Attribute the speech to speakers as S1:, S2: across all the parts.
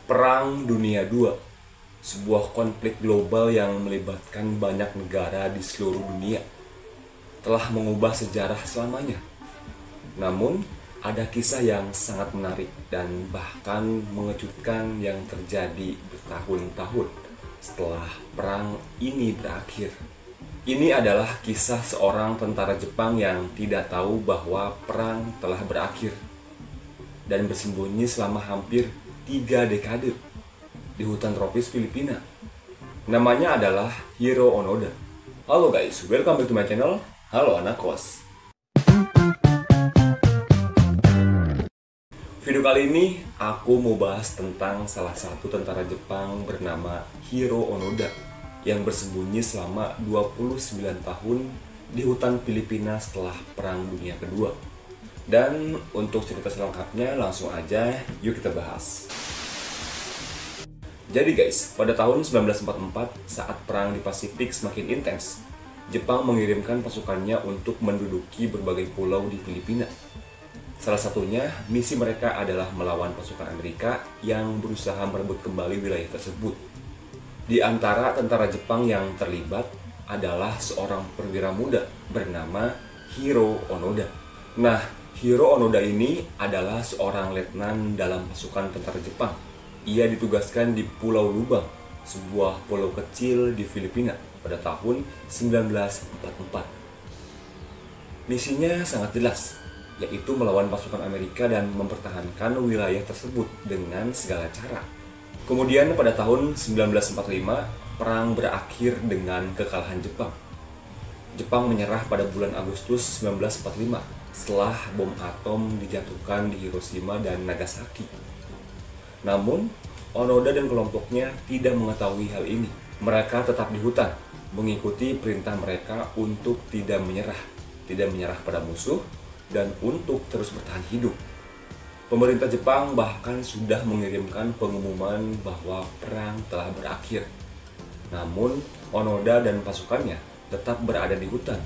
S1: Perang Dunia II, sebuah konflik global yang melibatkan banyak negara di seluruh dunia, telah mengubah sejarah selamanya. Namun, ada kisah yang sangat menarik dan bahkan mengejutkan yang terjadi bertahun-tahun setelah perang ini berakhir. Ini adalah kisah seorang tentara Jepang yang tidak tahu bahwa perang telah berakhir dan bersembunyi selama hampir 3 dekade di hutan tropis Filipina. Namanya adalah Hiro Onoda. Halo guys, welcome back to my channel. Halo anak kos. Video kali ini aku mau bahas tentang salah satu tentara Jepang bernama Hiro Onoda yang bersembunyi selama 29 tahun di hutan Filipina setelah Perang Dunia Kedua. Dan untuk cerita selengkapnya langsung aja yuk kita bahas. Jadi guys, pada tahun 1944 saat perang di Pasifik semakin intens, Jepang mengirimkan pasukannya untuk menduduki berbagai pulau di Filipina. Salah satunya, misi mereka adalah melawan pasukan Amerika yang berusaha merebut kembali wilayah tersebut. Di antara tentara Jepang yang terlibat adalah seorang perwira muda bernama Hiro Onoda. Nah, Hiro Onoda ini adalah seorang letnan dalam pasukan tentara Jepang. Ia ditugaskan di Pulau Lubang, sebuah pulau kecil di Filipina pada tahun 1944. Misinya sangat jelas, yaitu melawan pasukan Amerika dan mempertahankan wilayah tersebut dengan segala cara. Kemudian pada tahun 1945, perang berakhir dengan kekalahan Jepang. Jepang menyerah pada bulan Agustus 1945 setelah bom atom dijatuhkan di Hiroshima dan Nagasaki. Namun, Onoda dan kelompoknya tidak mengetahui hal ini. Mereka tetap di hutan, mengikuti perintah mereka untuk tidak menyerah pada musuh, dan untuk terus bertahan hidup. Pemerintah Jepang bahkan sudah mengirimkan pengumuman bahwa perang telah berakhir. Namun, Onoda dan pasukannya tetap berada di hutan,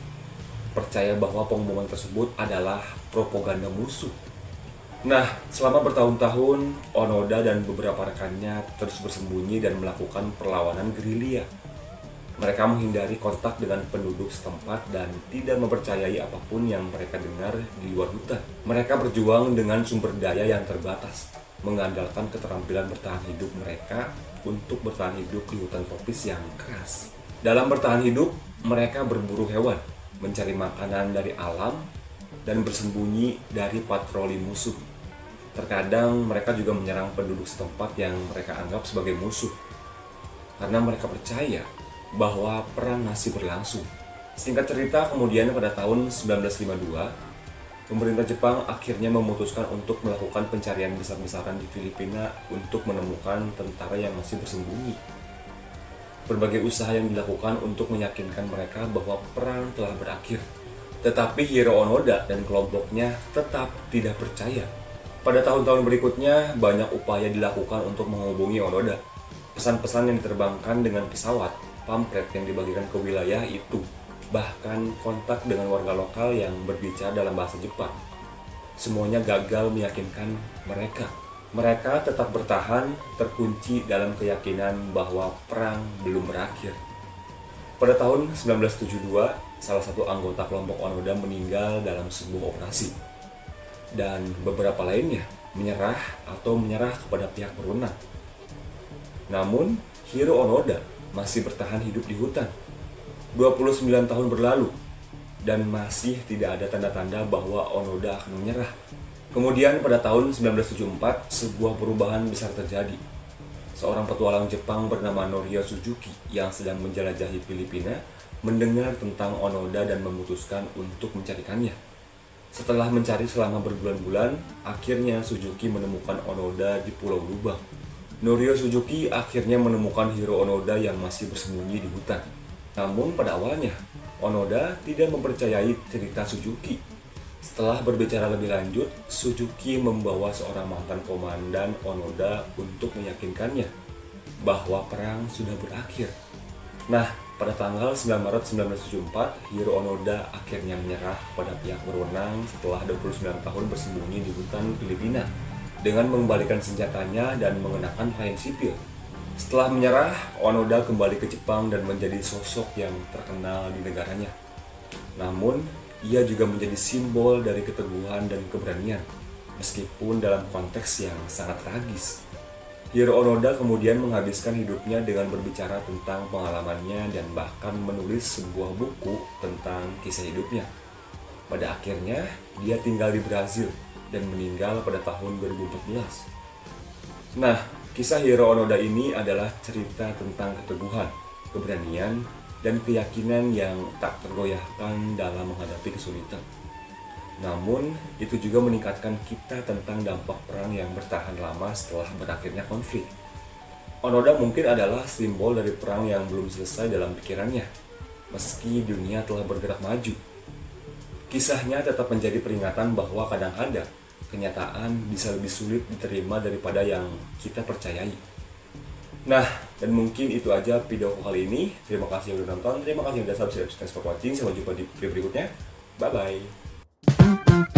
S1: percaya bahwa pengumuman tersebut adalah propaganda musuh. Nah, selama bertahun-tahun, Onoda dan beberapa rekannya terus bersembunyi dan melakukan perlawanan gerilya. Mereka menghindari kontak dengan penduduk setempat dan tidak mempercayai apapun yang mereka dengar di luar hutan. Mereka berjuang dengan sumber daya yang terbatas, mengandalkan keterampilan bertahan hidup mereka untuk bertahan hidup di hutan tropis yang keras. Dalam bertahan hidup, mereka berburu hewan, mencari makanan dari alam, dan bersembunyi dari patroli musuh. Terkadang mereka juga menyerang penduduk setempat yang mereka anggap sebagai musuh, karena mereka percaya bahwa perang masih berlangsung. Singkat cerita, kemudian pada tahun 1952, pemerintah Jepang akhirnya memutuskan untuk melakukan pencarian besar-besaran di Filipina untuk menemukan tentara yang masih bersembunyi. Berbagai usaha yang dilakukan untuk meyakinkan mereka bahwa perang telah berakhir. Tetapi Hiro Onoda dan kelompoknya tetap tidak percaya. Pada tahun-tahun berikutnya, banyak upaya dilakukan untuk menghubungi Onoda. Pesan-pesan yang diterbangkan dengan pesawat, pamflet yang dibagikan ke wilayah itu, bahkan kontak dengan warga lokal yang berbicara dalam bahasa Jepang. Semuanya gagal meyakinkan mereka. Mereka tetap bertahan, terkunci dalam keyakinan bahwa perang belum berakhir. Pada tahun 1972, salah satu anggota kelompok Onoda meninggal dalam sebuah operasi. Dan beberapa lainnya menyerah kepada pihak berwenang. Namun, Hiro Onoda masih bertahan hidup di hutan. 29 tahun berlalu, dan masih tidak ada tanda-tanda bahwa Onoda akan menyerah. Kemudian pada tahun 1974, sebuah perubahan besar terjadi. Seorang petualang Jepang bernama Norio Suzuki yang sedang menjelajahi Filipina mendengar tentang Onoda dan memutuskan untuk mencarikannya. Setelah mencari selama berbulan-bulan, akhirnya Suzuki menemukan Onoda di Pulau Lubang. Norio Suzuki akhirnya menemukan Hiro Onoda yang masih bersembunyi di hutan. Namun pada awalnya, Onoda tidak mempercayai cerita Suzuki. Setelah berbicara lebih lanjut, Suzuki membawa seorang mantan komandan Onoda untuk meyakinkannya bahwa perang sudah berakhir. Nah, pada tanggal 9 Maret 1974, Hiro Onoda akhirnya menyerah pada pihak berwenang setelah 29 tahun bersembunyi di hutan Filipina. dengan mengembalikan senjatanya dan mengenakan pakaian sipil. Setelah menyerah, Onoda kembali ke Jepang dan menjadi sosok yang terkenal di negaranya. Namun, ia juga menjadi simbol dari keteguhan dan keberanian, meskipun dalam konteks yang sangat tragis. Hiro Onoda kemudian menghabiskan hidupnya dengan berbicara tentang pengalamannya dan bahkan menulis sebuah buku tentang kisah hidupnya. Pada akhirnya, dia tinggal di Brazil dan meninggal pada tahun 2014. Nah, kisah Hiro Onoda ini adalah cerita tentang keteguhan, keberanian, dan keyakinan yang tak tergoyahkan dalam menghadapi kesulitan. Namun, itu juga meningkatkan kita tentang dampak perang yang bertahan lama setelah berakhirnya konflik. Onoda mungkin adalah simbol dari perang yang belum selesai dalam pikirannya, meski dunia telah bergerak maju. Kisahnya tetap menjadi peringatan bahwa kadang-kadang kenyataan bisa lebih sulit diterima daripada yang kita percayai. Nah, dan mungkin itu aja video kali ini. Terima kasih yang udah nonton, terima kasih yang udah subscribe. Thanks for watching, sampai jumpa di video berikutnya. Bye-bye.